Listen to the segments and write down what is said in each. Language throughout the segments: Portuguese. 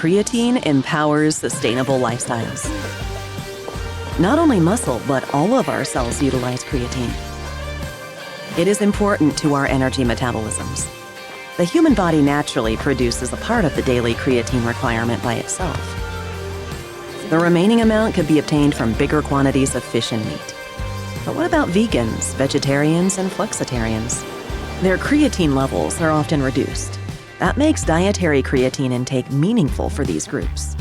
creatine empowers sustainable lifestyles. Not only muscle, but all of our cells utilize creatine. It is important to our energy metabolisms. The human body naturally produces a part of the daily creatine requirement by itself. The remaining amount could be obtained from bigger quantities of fish and meat. But what about vegans, vegetarians, and flexitarians? Their creatine levels are often reduced. That makes dietary creatine intake meaningful for these groups.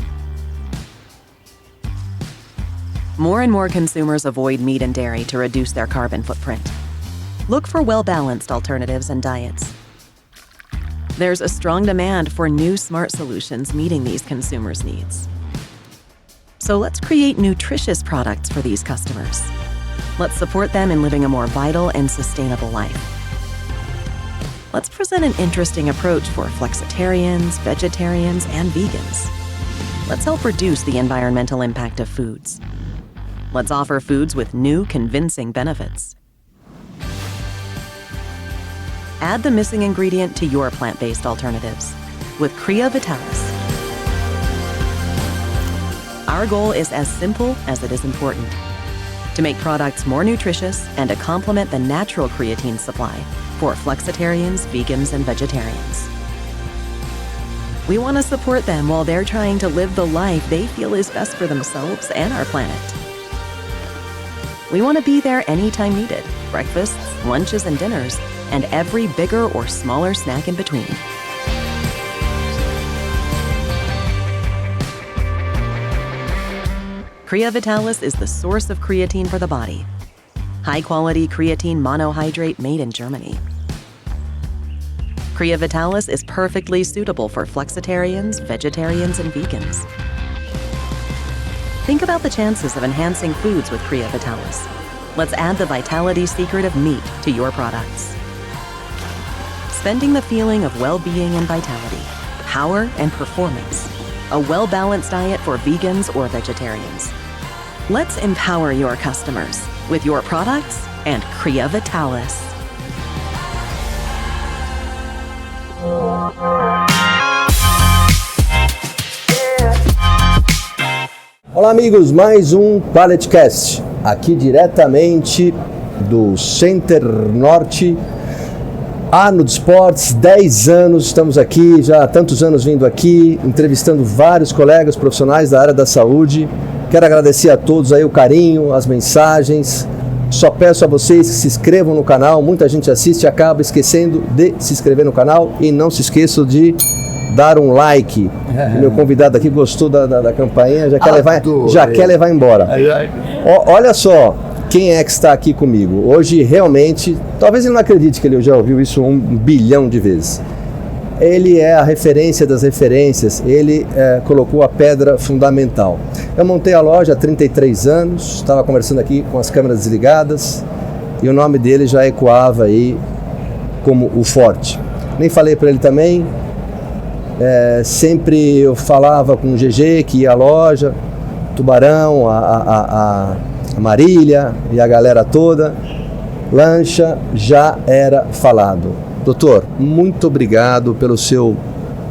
More and more consumers avoid meat and dairy to reduce their carbon footprint. Look for well-balanced alternatives and diets. There's a strong demand for new smart solutions meeting these consumers' needs. So let's create nutritious products for these customers. Let's support them in living a more vital and sustainable life. Let's present an interesting approach for flexitarians, vegetarians, and vegans. Let's help reduce the environmental impact of foods. Let's offer foods with new, convincing benefits. Add the missing ingredient to your plant-based alternatives with Crea Vitalis. Our goal is as simple as it is important: to make products more nutritious and to complement the natural creatine supply for flexitarians, vegans, and vegetarians. We want to support them while they're trying to live the life they feel is best for themselves and our planet. We want to be there anytime needed: breakfasts, lunches, and dinners, and every bigger or smaller snack in between. Crea Vitalis is the source of creatine for the body. High-quality creatine monohydrate made in Germany. Crea Vitalis is perfectly suitable for flexitarians, vegetarians, and vegans. Think about the chances of enhancing foods with Crea Vitalis. Let's add the vitality secret of meat to your products. Spending the feeling of well-being and vitality, power and performance. A well-balanced diet for vegans or vegetarians. Let's empower your customers with your products and Crea Vitalis. Olá amigos, mais um PalletCast, aqui diretamente do Center Norte, Arnold Sports, 10 anos, estamos aqui, já há tantos anos vindo aqui, entrevistando vários colegas profissionais da área da saúde. Quero agradecer a todos aí o carinho, as mensagens. Só peço a vocês que se inscrevam no canal, muita gente assiste e acaba esquecendo de se inscrever no canal, e não se esqueçam de dar um like. Meu convidado aqui gostou da campainha, já quer levar embora. Olha só quem é que está aqui comigo. Hoje realmente, talvez ele não acredite que ele já ouviu isso 1 bilhão de vezes. Ele é a referência das referências, ele colocou a pedra fundamental. Eu montei a loja há 33 anos, estava conversando aqui com as câmeras desligadas e o nome dele já ecoava aí como o Forte. Nem falei para ele também, sempre eu falava com o GG que ia à loja, Tubarão, a Marília e a galera toda, lancha já era falado. Doutor, muito obrigado pelo seu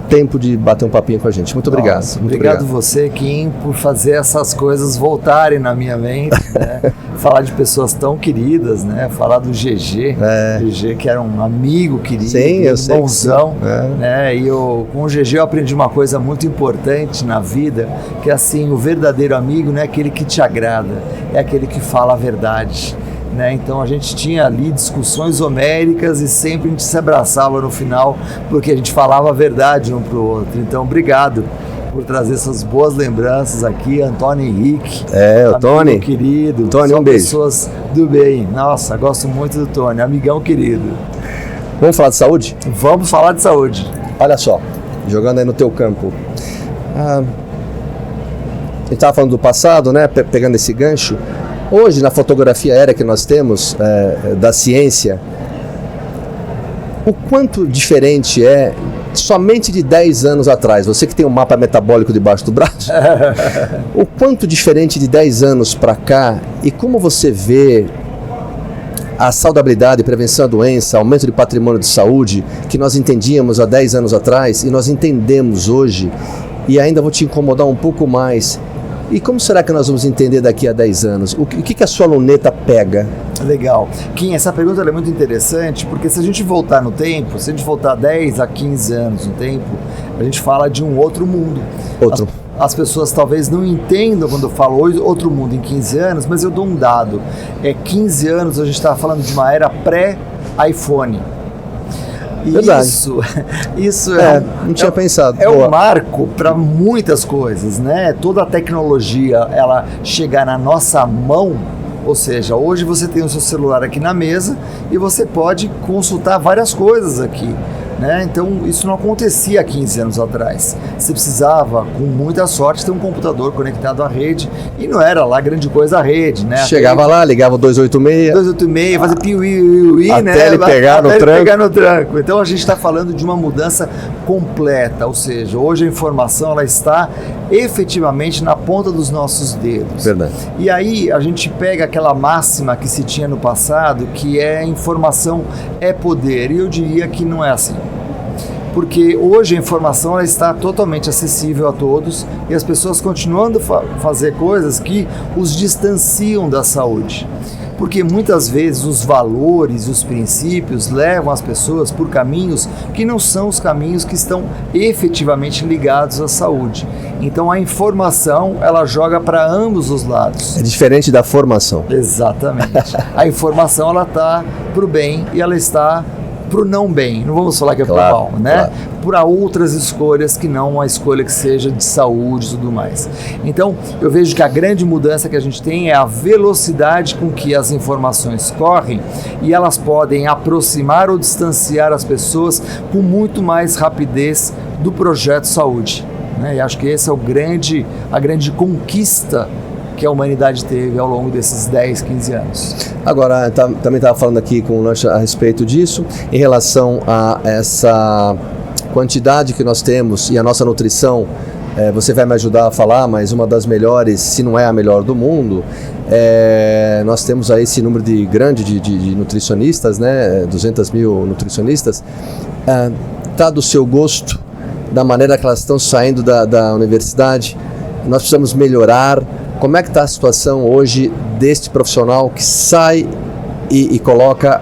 tempo de bater um papinho com a gente. Muito obrigado. Nossa, muito obrigado você, Kim, por fazer essas coisas voltarem na minha mente, né? Falar de pessoas tão queridas, né? Falar do GG, GG que era um amigo querido, um bonzão, né? E com o GG eu aprendi uma coisa muito importante na vida, que é assim, o verdadeiro amigo não é aquele que te agrada, é aquele que fala a verdade. Né? Então a gente tinha ali discussões homéricas e sempre a gente se abraçava no final porque a gente falava a verdade um para o outro. Então obrigado por trazer essas boas lembranças aqui, Antônio Henrique, o Tony querido, Tony, um beijo. Pessoas do bem. Nossa, gosto muito do Tony, amigão querido. Vamos falar de saúde? Vamos falar de saúde. Olha só, jogando aí no teu campo. A gente estava falando do passado, né? Pegando esse gancho. Hoje, na fotografia aérea que nós temos da ciência, o quanto diferente é somente de 10 anos atrás, você que tem um mapa metabólico debaixo do braço, o quanto diferente de 10 anos para cá e como você vê a saudabilidade, prevenção à doença, aumento de patrimônio de saúde, que nós entendíamos há 10 anos atrás e nós entendemos hoje, e ainda vou te incomodar um pouco mais. E como será que nós vamos entender daqui a 10 anos? O que a sua luneta pega? Legal. Kim, essa pergunta é muito interessante, porque se a gente voltar no tempo, se a gente voltar 10 a 15 anos no tempo, a gente fala de um outro mundo. As pessoas talvez não entendam quando eu falo outro mundo em 15 anos, mas eu dou um dado. 15 anos a gente estava falando de uma era pré-iPhone. Verdade. Isso não tinha pensado. Um marco para muitas coisas, né? Toda a tecnologia, ela chegar na nossa mão, ou seja, hoje você tem o seu celular aqui na mesa e você pode consultar várias coisas aqui, né? Então isso não acontecia há 15 anos atrás. Você precisava, com muita sorte, ter um computador conectado à rede e não era lá grande coisa a rede, né? Chegava lá, ligava o 286, fazia piuí, até né? Ele pegar no tranco. Então a gente está falando de uma mudança completa, ou seja, hoje a informação ela está efetivamente na ponta dos nossos dedos. Verdade. E aí a gente pega aquela máxima que se tinha no passado, que é informação é poder, e eu diria que não é assim. Porque hoje a informação ela está totalmente acessível a todos e as pessoas continuando a fazer coisas que os distanciam da saúde. Porque muitas vezes os valores, os princípios levam as pessoas por caminhos que não são os caminhos que estão efetivamente ligados à saúde. Então a informação ela joga para ambos os lados. É diferente da formação. Exatamente. A informação ela está para o bem e ela está para o não bem, não vamos falar que é para o mal, né? Claro. Para outras escolhas que não a escolha que seja de saúde e tudo mais. Então, eu vejo que a grande mudança que a gente tem é a velocidade com que as informações correm e elas podem aproximar ou distanciar as pessoas com muito mais rapidez do projeto saúde, né? E acho que esse é a grande conquista que a humanidade teve ao longo desses 10, 15 anos. Agora, também estava falando aqui com o Lancha a respeito disso, em relação a essa quantidade que nós temos e a nossa nutrição, você vai me ajudar a falar, mas uma das melhores, se não é a melhor do mundo, nós temos aí esse número grande de nutricionistas, né, 200 mil nutricionistas, está do seu gosto, da maneira que elas estão saindo da universidade, nós precisamos melhorar. Como é que está a situação hoje deste profissional que sai e coloca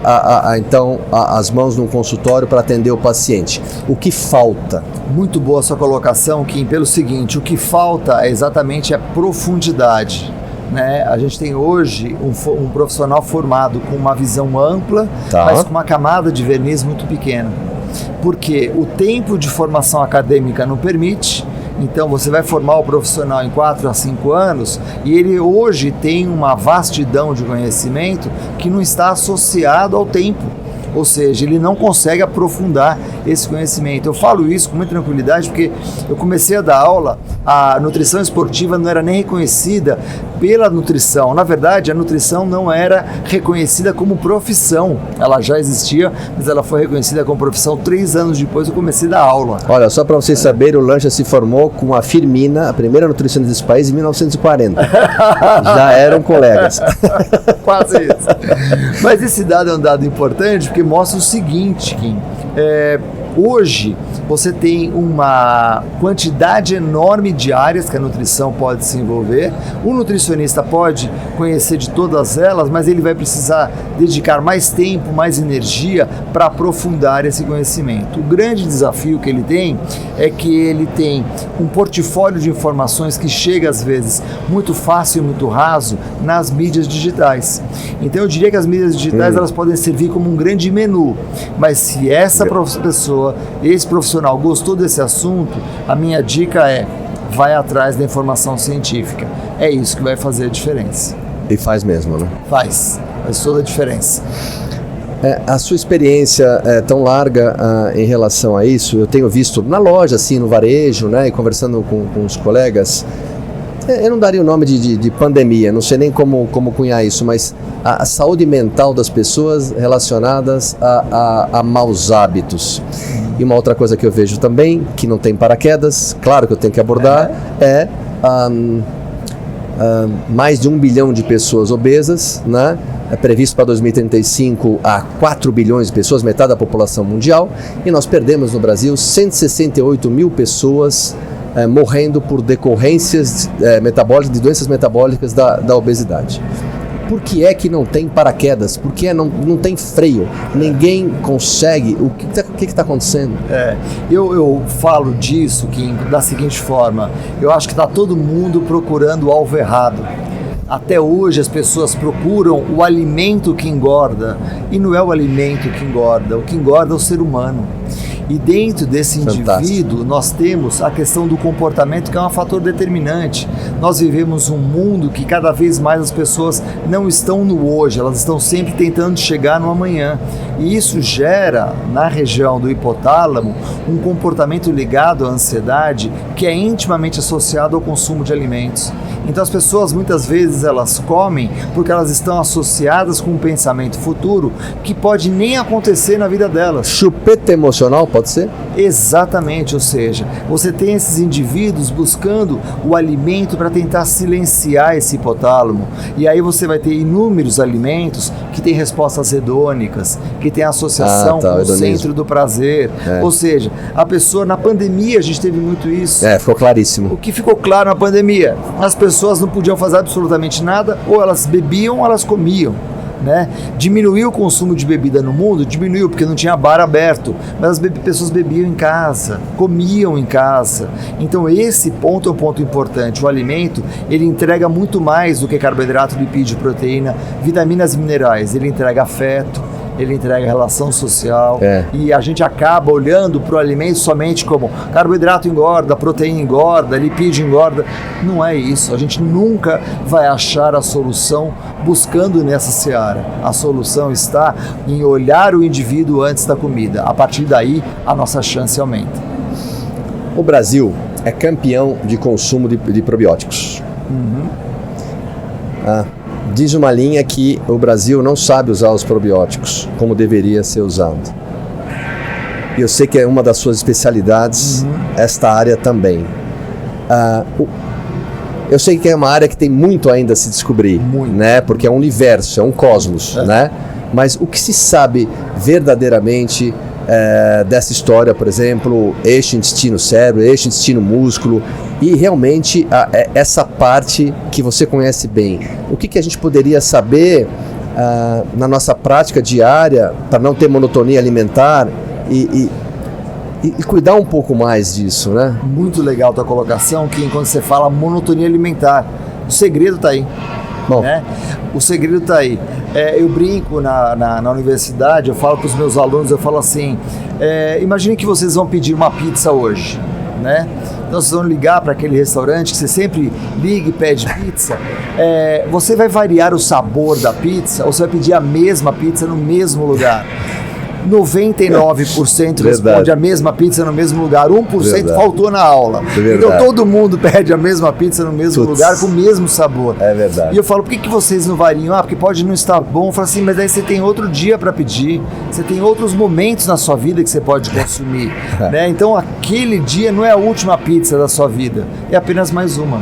então as mãos num consultório para atender o paciente? O que falta? Muito boa a sua colocação, Kim, pelo seguinte, o que falta é exatamente a profundidade. Né? A gente tem hoje um profissional formado com uma visão ampla, mas com uma camada de verniz muito pequena. Porque o tempo de formação acadêmica não permite. Então você vai formar o profissional em 4 a 5 anos e ele hoje tem uma vastidão de conhecimento que não está associado ao tempo. Ou seja, ele não consegue aprofundar esse conhecimento. Eu falo isso com muita tranquilidade porque eu comecei a dar aula, a nutrição esportiva não era nem reconhecida pela nutrição. Na verdade, a nutrição não era reconhecida como profissão. Ela já existia, mas ela foi reconhecida como profissão 3 anos depois eu comecei a dar aula. Olha, só para vocês saberem, o Lancha se formou com a Firmina, a primeira nutricionista desse país, em 1940. Já eram colegas. Quase isso. Mas esse dado é um dado importante porque mostra o seguinte, Kim, hoje você tem uma quantidade enorme de áreas que a nutrição pode desenvolver. O nutricionista pode conhecer de todas elas, mas ele vai precisar dedicar mais tempo, mais energia para aprofundar esse conhecimento. O grande desafio que ele tem é que ele tem um portfólio de informações que chega às vezes muito fácil e muito raso nas mídias digitais. Então eu diria que as mídias digitais elas podem servir como um grande menu, mas se essa pessoa, esse profissional gostou desse assunto, a minha dica é: vai atrás da informação científica. É isso que vai fazer a diferença. E faz mesmo, né? Faz toda a diferença. A sua experiência é tão larga em relação a isso, eu tenho visto na loja, assim, no varejo, né, e conversando com os colegas, eu não daria o nome de pandemia, não sei nem como cunhar isso, mas a saúde mental das pessoas relacionadas a maus hábitos. E uma outra coisa que eu vejo também, que não tem paraquedas, claro que eu tenho que abordar, mais de 1 bilhão de pessoas obesas, né? É previsto para 2035 a 4 bilhões de pessoas, metade da população mundial, e nós perdemos no Brasil 168 mil pessoas morrendo por decorrências metabólicas, de doenças metabólicas da obesidade. Por que é que não tem paraquedas? Por que não tem freio? Ninguém consegue. O que está acontecendo? Eu falo disso, Kim, da seguinte forma. Eu acho que está todo mundo procurando o alvo errado. Até hoje as pessoas procuram o alimento que engorda, e não é o alimento que engorda, o que engorda é o ser humano. E dentro desse indivíduo nós temos a questão do comportamento, que é um fator determinante. Nós vivemos um mundo que cada vez mais as pessoas não estão no hoje, elas estão sempre tentando chegar no amanhã. E isso gera, na região do hipotálamo, um comportamento ligado à ansiedade que é intimamente associado ao consumo de alimentos. Então as pessoas muitas vezes elas comem porque elas estão associadas com um pensamento futuro que pode nem acontecer na vida delas. Chupeta emocional, pode ser? Exatamente, ou seja, você tem esses indivíduos buscando o alimento para tentar silenciar esse hipotálamo, e aí você vai ter inúmeros alimentos que têm respostas hedônicas, que têm associação com o centro do prazer, ou seja, a pessoa, na pandemia a gente teve muito isso. Ficou claríssimo. O que ficou claro na pandemia? As pessoas não podiam fazer absolutamente nada, ou elas bebiam ou elas comiam. Né? Diminuiu o consumo de bebida no mundo? Diminuiu, porque não tinha bar aberto, mas as pessoas bebiam em casa, comiam em casa. Então esse ponto é um ponto importante. O alimento, ele entrega muito mais do que carboidrato, lipídio, proteína, vitaminas e minerais. Ele entrega afeto, ele entrega relação social, e a gente acaba olhando para o alimento somente como carboidrato engorda, proteína engorda, lipídio engorda. Não é isso, a gente nunca vai achar a solução buscando nessa seara. A solução está em olhar o indivíduo antes da comida. A partir daí, a nossa chance aumenta. O Brasil é campeão de consumo de probióticos. Diz uma linha que o Brasil não sabe usar os probióticos como deveria ser usado. E eu sei que é uma das suas especialidades, esta área também. Eu sei que é uma área que tem muito ainda a se descobrir, né? Porque é um universo, é um cosmos, né? Mas o que se sabe verdadeiramente dessa história, por exemplo, eixo intestino-cérebro, eixo intestino-músculo, e realmente essa parte que você conhece bem. O que a gente poderia saber na nossa prática diária para não ter monotonia alimentar e cuidar um pouco mais disso, né? Muito legal a tua colocação, que quando você fala monotonia alimentar, o segredo está aí. Bom, né? O segredo está aí. Eu brinco na universidade, eu falo para os meus alunos, eu falo assim, imagine que vocês vão pedir uma pizza hoje, né? Então vocês vão ligar para aquele restaurante que você sempre liga e pede pizza. Você vai variar o sabor da pizza ou você vai pedir a mesma pizza no mesmo lugar? 99% responde a mesma pizza no mesmo lugar, 1% faltou na aula. Então todo mundo pede a mesma pizza no mesmo lugar com o mesmo sabor. É verdade. E eu falo, por que vocês não variam? Porque pode não estar bom. Eu falo assim, mas aí você tem outro dia para pedir, você tem outros momentos na sua vida que você pode consumir. Né? Então aquele dia não é a última pizza da sua vida, é apenas mais uma.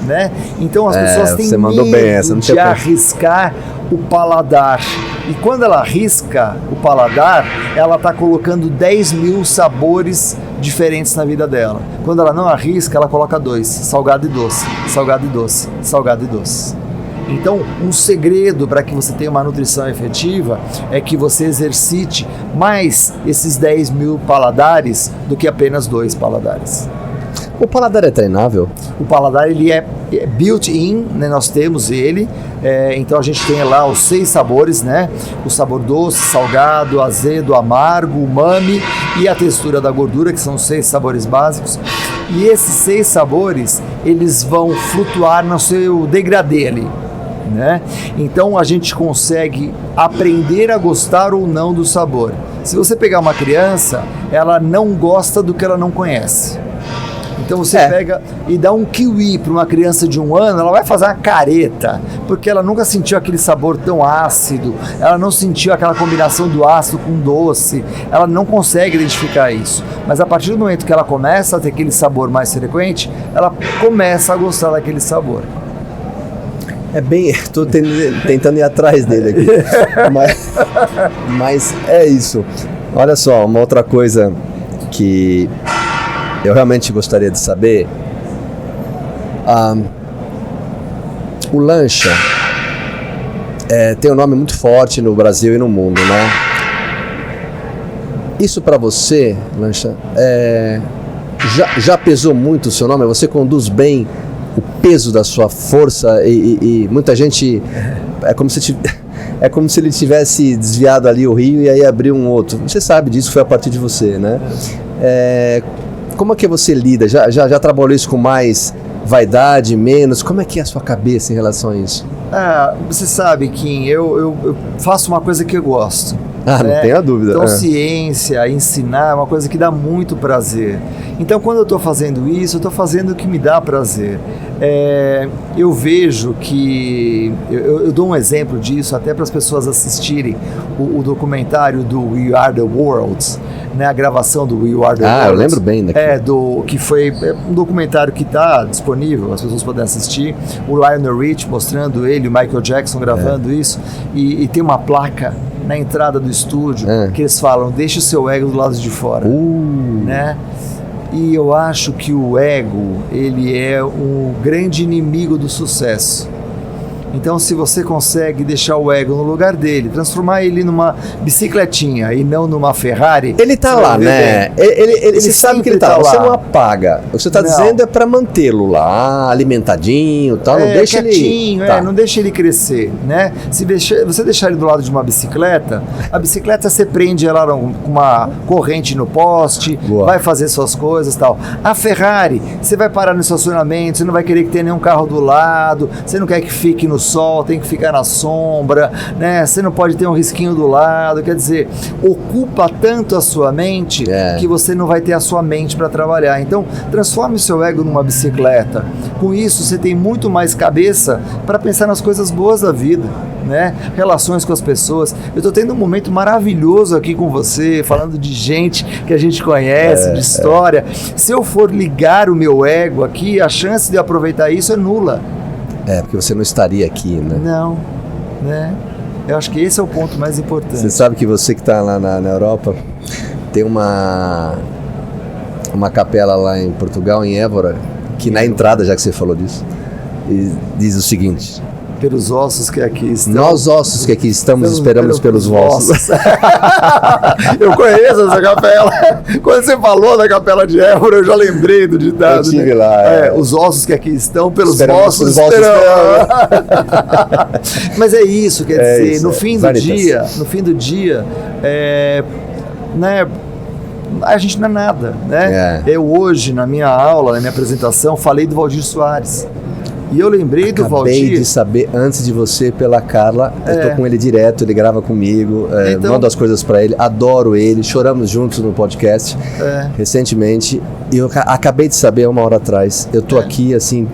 Né? Então as pessoas têm medo de arriscar o paladar. E quando ela arrisca o paladar, ela está colocando 10 mil sabores diferentes na vida dela. Quando ela não arrisca, ela coloca 2, salgado e doce, salgado e doce, salgado e doce. Então, um segredo para que você tenha uma nutrição efetiva é que você exercite mais esses 10 mil paladares do que apenas 2 paladares. O paladar é treinável? O paladar, ele é built-in, né? Nós temos ele, então a gente tem lá os 6 sabores, né? O sabor doce, salgado, azedo, amargo, umami e a textura da gordura, que são os 6 sabores básicos. E esses 6 sabores, eles vão flutuar no seu degradê ali, né? Então a gente consegue aprender a gostar ou não do sabor. Se você pegar uma criança, ela não gosta do que ela não conhece. Então você pega e dá um kiwi para uma criança de 1 ano, ela vai fazer uma careta, porque ela nunca sentiu aquele sabor tão ácido, ela não sentiu aquela combinação do ácido com doce, ela não consegue identificar isso. Mas a partir do momento que ela começa a ter aquele sabor mais frequente, ela começa a gostar daquele sabor. Estou tentando ir atrás dele aqui, mas é isso. Olha só, uma outra coisa que eu realmente gostaria de saber, o Lancha tem um nome muito forte no Brasil e no mundo, né? Isso para você, Lancha, já pesou muito o seu nome? Você conduz bem o peso da sua força e muita gente... É como se ele tivesse desviado ali o rio e aí abriu um outro. Você sabe disso, foi a partir de você, né? Como é que você lida? Já trabalhou isso com mais vaidade, menos? Como é que é a sua cabeça em relação a isso? Você sabe, Kim, eu faço uma coisa que eu gosto. Não tenha dúvida. Então, ciência, ensinar é uma coisa que dá muito prazer. Então, quando eu estou fazendo isso, eu estou fazendo o que me dá prazer. Eu vejo que... Eu dou um exemplo disso até para as pessoas assistirem o documentário do We Are The World, né, a gravação do We Are The World. Eu lembro bem daquilo. Que foi um documentário que está disponível, as pessoas podem assistir. O Lionel Rich mostrando ele, o Michael Jackson gravando isso. E tem uma placa na entrada do estúdio que eles falam: deixe o seu ego do lado de fora, né? E eu acho que o ego, ele é o grande inimigo do sucesso. Então, se você consegue deixar o ego no lugar dele, transformar ele numa bicicletinha e não numa Ferrari... Ele tá lá, né? Ele sabe que ele tá lá. Você não apaga. O que você tá dizendo é para mantê-lo lá, alimentadinho e tal. Não deixa quietinho, ele... não deixa ele crescer, né? Se você deixar ele do lado de uma bicicleta, a bicicleta você prende ela com uma corrente no poste, vai fazer suas coisas e tal. A Ferrari, você vai parar no estacionamento, você não vai querer que tenha nenhum carro do lado, você não quer que fique no sol, tem que ficar na sombra, né? Você não pode ter um risquinho do lado, quer dizer, ocupa tanto a sua mente que você não vai ter a sua mente para trabalhar. Então, transforme o seu ego numa bicicleta. Com isso, você tem muito mais cabeça para pensar nas coisas boas da vida, né? Relações com as pessoas. Eu estou tendo um momento maravilhoso aqui com você, falando de gente que a gente conhece, de história. Se eu for ligar o meu ego aqui, a chance de aproveitar isso é nula. Porque você não estaria aqui, né? Não, né? Eu acho que esse é o ponto mais importante. Você sabe que você que está lá na Europa, tem uma capela lá em Portugal, em Évora, que na entrada, já que você falou disso, diz o seguinte: pelos ossos que aqui estão. Nós ossos que aqui estamos esperamos pelos vossos. Eu conheço essa capela. Quando você falou da capela de Évora, eu já lembrei do ditado. Eu estive lá. Os ossos que aqui estão pelos esperamos vossos esperamos. Mas é isso, quer dizer, isso, no fim do dia, né? A gente não é nada, né? Eu hoje, na minha aula, na minha apresentação, falei do Valdir Soares. E eu lembrei do Valdir. Acabei de saber antes de você pela Carla. Eu tô com ele direto, ele grava comigo, mando as coisas pra ele, adoro ele, choramos juntos no podcast recentemente. E eu acabei de saber 1 hora atrás. Eu tô aqui assim.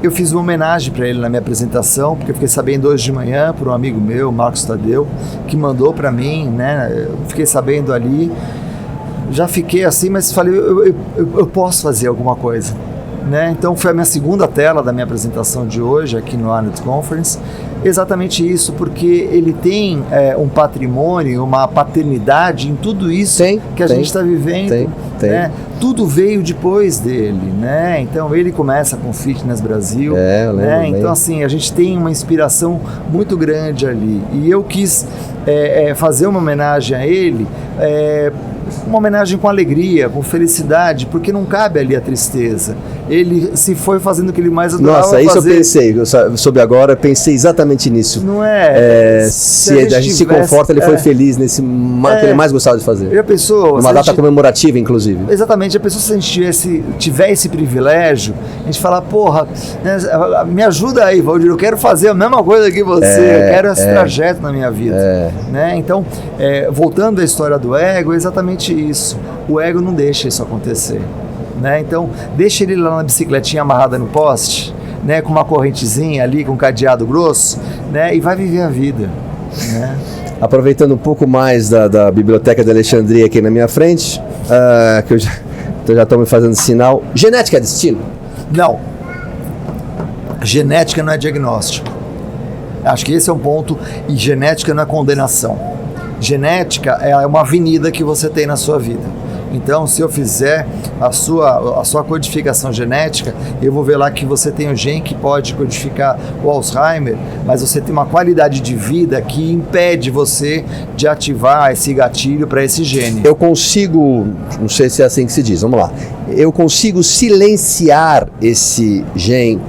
Eu fiz uma homenagem para ele na minha apresentação, porque eu fiquei sabendo hoje de manhã por um amigo meu, Marcos Tadeu, que mandou para mim, né? Eu fiquei sabendo ali, já fiquei assim, mas falei, eu posso fazer alguma coisa. Né? Então foi a minha segunda tela da minha apresentação de hoje aqui no Arnold Conference, exatamente isso, porque ele tem um patrimônio, uma paternidade em tudo isso que a gente está vivendo. Né? Tudo veio depois dele, né? Então ele começa com Fitness Brasil, né? Então assim, a gente tem uma inspiração muito grande ali, e eu quis fazer uma homenagem a ele, uma homenagem com alegria, com felicidade, porque não cabe ali a tristeza. Ele se foi fazendo o que ele mais adorava fazer. Nossa, isso eu pensei, sobre agora, pensei exatamente nisso. Não é? Se a gente se conforta, ele foi feliz nesse que ele mais gostava de fazer. Já pensou? Uma data comemorativa, inclusive. Exatamente, a pessoa, se a gente tiver esse privilégio, a gente fala, porra, né, me ajuda aí, Valdir, eu quero fazer a mesma coisa que você, eu quero esse trajeto na minha vida. Né? Então, voltando à história do ego, é exatamente isso. O ego não deixa isso acontecer. Né? Então, deixa ele lá na bicicletinha amarrada no poste, né, com uma correntezinha ali, com um cadeado grosso, né, e vai viver a vida. Né? Aproveitando um pouco mais da Biblioteca de Alexandria aqui na minha frente, que eu já estou me fazendo sinal. Genética é destino? Não. Genética não é diagnóstico. Acho que esse é um ponto, e genética não é condenação. Genética é uma avenida que você tem na sua vida. Então, se eu fizer a sua codificação genética, eu vou ver lá que você tem um gene que pode codificar o Alzheimer, mas você tem uma qualidade de vida que impede você de ativar esse gatilho para esse gene. Eu consigo, não sei se é assim que se diz, vamos lá. Eu consigo silenciar esse gene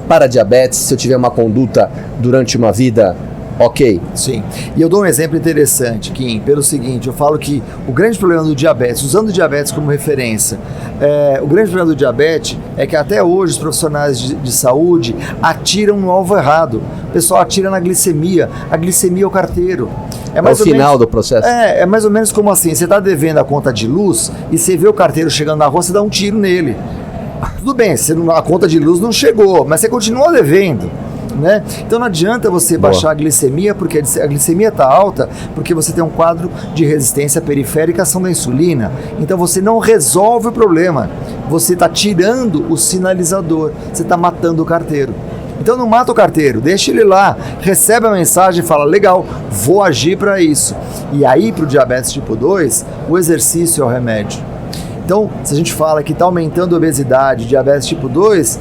para diabetes se eu tiver uma conduta durante uma vida ok? Sim. E eu dou um exemplo interessante, Kim, pelo seguinte, eu falo que o grande problema do diabetes, usando o diabetes como referência, o grande problema do diabetes é que até hoje os profissionais de saúde atiram no alvo errado. O pessoal atira na glicemia. A glicemia é o carteiro. É o final do processo? É mais ou menos como assim, você está devendo a conta de luz e você vê o carteiro chegando na rua, você dá um tiro nele. Tudo bem, a conta de luz não chegou, mas você continua devendo. Né? Então não adianta você baixar a glicemia, porque a glicemia está alta porque você tem um quadro de resistência periférica à ação da insulina. Então você não resolve o problema, você está tirando o sinalizador, você está matando o carteiro. Então não mata o carteiro, deixa ele lá, recebe a mensagem e fala, legal, vou agir para isso. E aí para o diabetes tipo 2, o exercício é o remédio. Então se a gente fala que está aumentando a obesidade, diabetes tipo 2,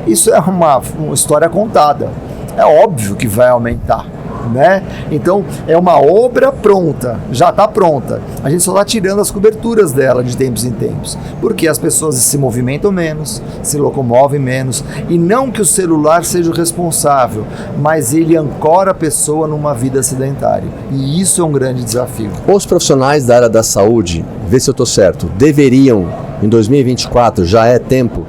isso é uma história contada. É óbvio que vai aumentar, né? Então, é uma obra pronta, já está pronta. A gente só está tirando as coberturas dela de tempos em tempos. Porque as pessoas se movimentam menos, se locomovem menos. E não que o celular seja o responsável, mas ele ancora a pessoa numa vida sedentária. E isso é um grande desafio. Os profissionais da área da saúde, vê se eu estou certo, deveriam, em 2024, já é tempo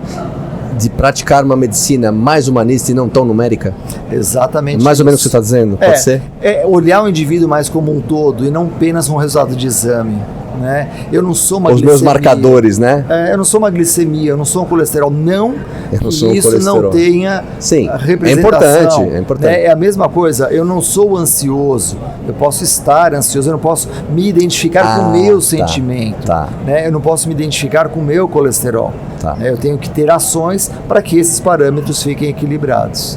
de praticar uma medicina mais humanista e não tão numérica? Exatamente. Mais ou menos o que você está dizendo, pode ser? É olhar o indivíduo mais como um todo e não apenas um resultado de exame. Né? Eu não sou uma glicemia. Os meus marcadores, né? Eu não sou uma glicemia, eu não sou um colesterol. Não que isso não tenha representação. É importante. É a mesma coisa, eu não sou ansioso. Eu posso estar ansioso, eu não posso me identificar com o meu sentimento. Né? Eu não posso me identificar com o meu colesterol. Eu tenho que ter ações para que esses parâmetros fiquem equilibrados.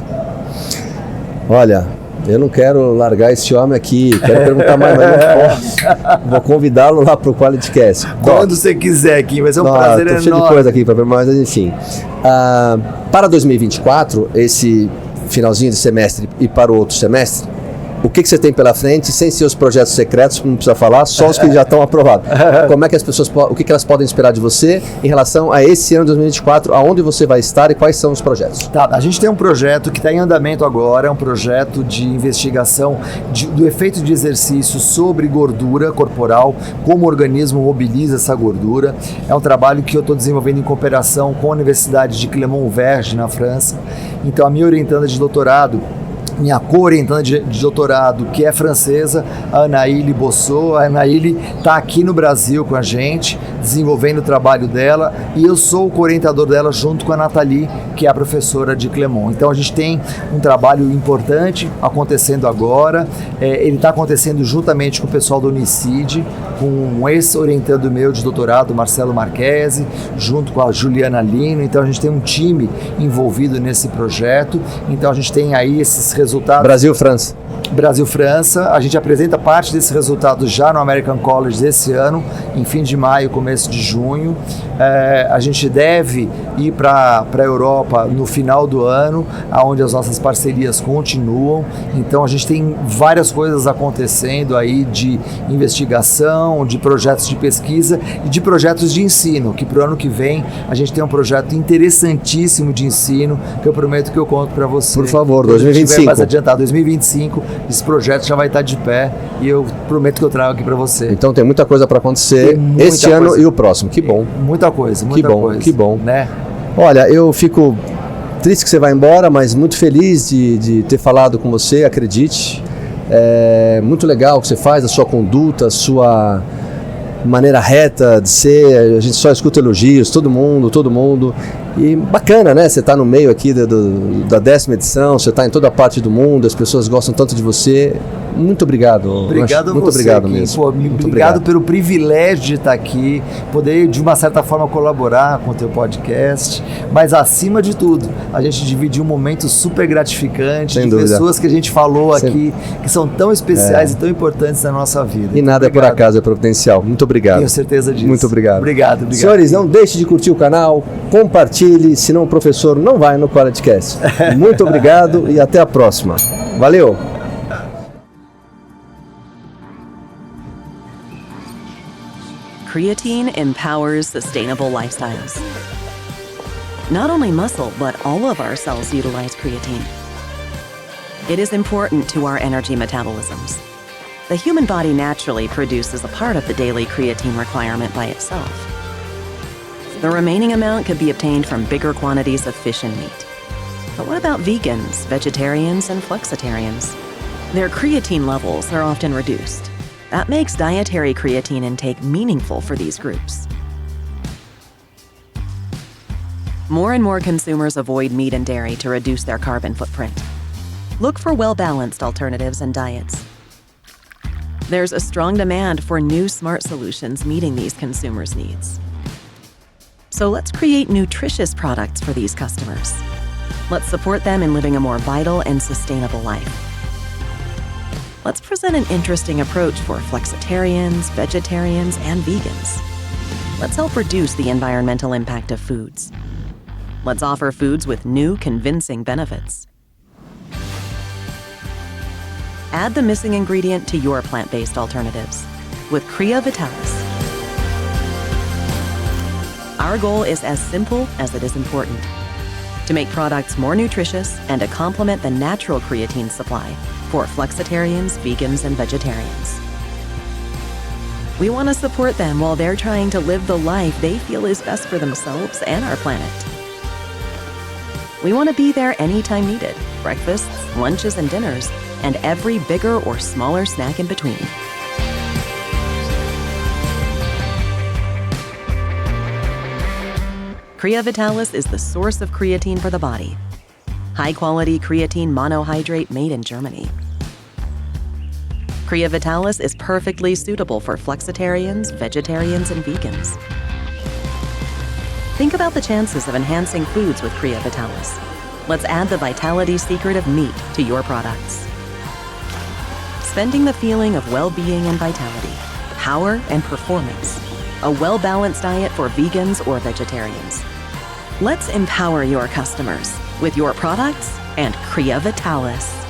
Olha, eu não quero largar esse homem aqui, quero perguntar mais, mas não posso. Vou convidá-lo lá para o QualityCast. Quando você quiser, Kim, vai ser um prazer enorme. Cheio de coisa aqui para ver, mas enfim. Para 2024, esse finalzinho de semestre e para o outro semestre, o que você tem pela frente, sem ser os projetos secretos, não precisa falar, só os que já estão aprovados. Como é que as pessoas, o que elas podem esperar de você em relação a esse ano de 2024, aonde você vai estar e quais são os projetos? A gente tem um projeto que está em andamento agora, é um projeto de investigação do efeito de exercício sobre gordura corporal, como o organismo mobiliza essa gordura. É um trabalho que eu estou desenvolvendo em cooperação com a Universidade de Clermont-Ferrand, na França. Então a minha orientanda de doutorado, minha co-orientanda de doutorado, que é francesa, a Anaíli Bossot. A Anaíli está aqui no Brasil com a gente, desenvolvendo o trabalho dela, e eu sou o co-orientador dela junto com a Nathalie, que é a professora de Clermont. Então a gente tem um trabalho importante acontecendo agora, ele está acontecendo juntamente com o pessoal do Unicid, com um ex-orientando meu de doutorado, Marcelo Marchese, junto com a Juliana Lino. Então a gente tem um time envolvido nesse projeto, então a gente tem aí esses resultados. Brasil-França. Brasil-França, a gente apresenta parte desses resultados já no American College desse ano, em fim de maio, começo de junho. A gente deve ir para a Europa no final do ano, onde as nossas parcerias continuam. Então a gente tem várias coisas acontecendo aí de investigação, de projetos de pesquisa e de projetos de ensino, que para o ano que vem a gente tem um projeto interessantíssimo de ensino, que eu prometo que eu conto para você. Por favor, 2025. Mais adiantado, 2025, esse projeto já vai estar de pé e eu prometo que eu trago aqui para você. Então tem muita coisa para acontecer este ano e o próximo. Que bom. Muita coisa. Que bom. Né? Olha, eu fico triste que você vai embora, mas muito feliz de ter falado com você, acredite. É muito legal o que você faz, a sua conduta, a sua maneira reta de ser. A gente só escuta elogios, todo mundo. E bacana, né? Você está no meio aqui da 10ª edição, você está em toda a parte do mundo, as pessoas gostam tanto de você. Muito obrigado. Obrigado muito você, obrigado Kim. mesmo. Pô, muito obrigado pelo privilégio de estar aqui, poder de uma certa forma colaborar com o teu podcast, mas acima de tudo, a gente dividir um momento super gratificante Sem de dúvida. pessoas que a gente falou aqui, que são tão especiais e tão importantes na nossa vida. E nada é por acaso, é providencial. Muito obrigado. Tenho certeza disso. Muito obrigado. Obrigado. Senhores, não deixe de curtir o canal, compartilhe, senão o professor não vai no QualityCast. Muito obrigado e até a próxima. Valeu! Creatine empowers sustainable lifestyles. Not only muscle, but all of our cells utilize creatine. It is important to our energy metabolisms. The human body naturally produces a part of the daily creatine requirement by itself. The remaining amount could be obtained from bigger quantities of fish and meat. But what about vegans, vegetarians, and flexitarians? Their creatine levels are often reduced. That makes dietary creatine intake meaningful for these groups. More and more consumers avoid meat and dairy to reduce their carbon footprint. Look for well-balanced alternatives and diets. There's a strong demand for new smart solutions meeting these consumers' needs. So let's create nutritious products for these customers. Let's support them in living a more vital and sustainable life. Let's present an interesting approach for flexitarians, vegetarians, and vegans. Let's help reduce the environmental impact of foods. Let's offer foods with new, convincing benefits. Add the missing ingredient to your plant-based alternatives with Crea Vitalis. Our goal is as simple as it is important: to make products more nutritious and to complement the natural creatine supply for flexitarians, vegans, and vegetarians. We want to support them while they're trying to live the life they feel is best for themselves and our planet. We want to be there anytime needed: breakfasts, lunches, and dinners, and every bigger or smaller snack in between. Crea Vitalis is the source of creatine for the body. High-quality creatine monohydrate made in Germany. Crea Vitalis is perfectly suitable for flexitarians, vegetarians, and vegans. Think about the chances of enhancing foods with Crea Vitalis. Let's add the vitality secret of meat to your products. Spending the feeling of well-being and vitality, power and performance. A well-balanced diet for vegans or vegetarians. Let's empower your customers with your products and Crea Vitalis.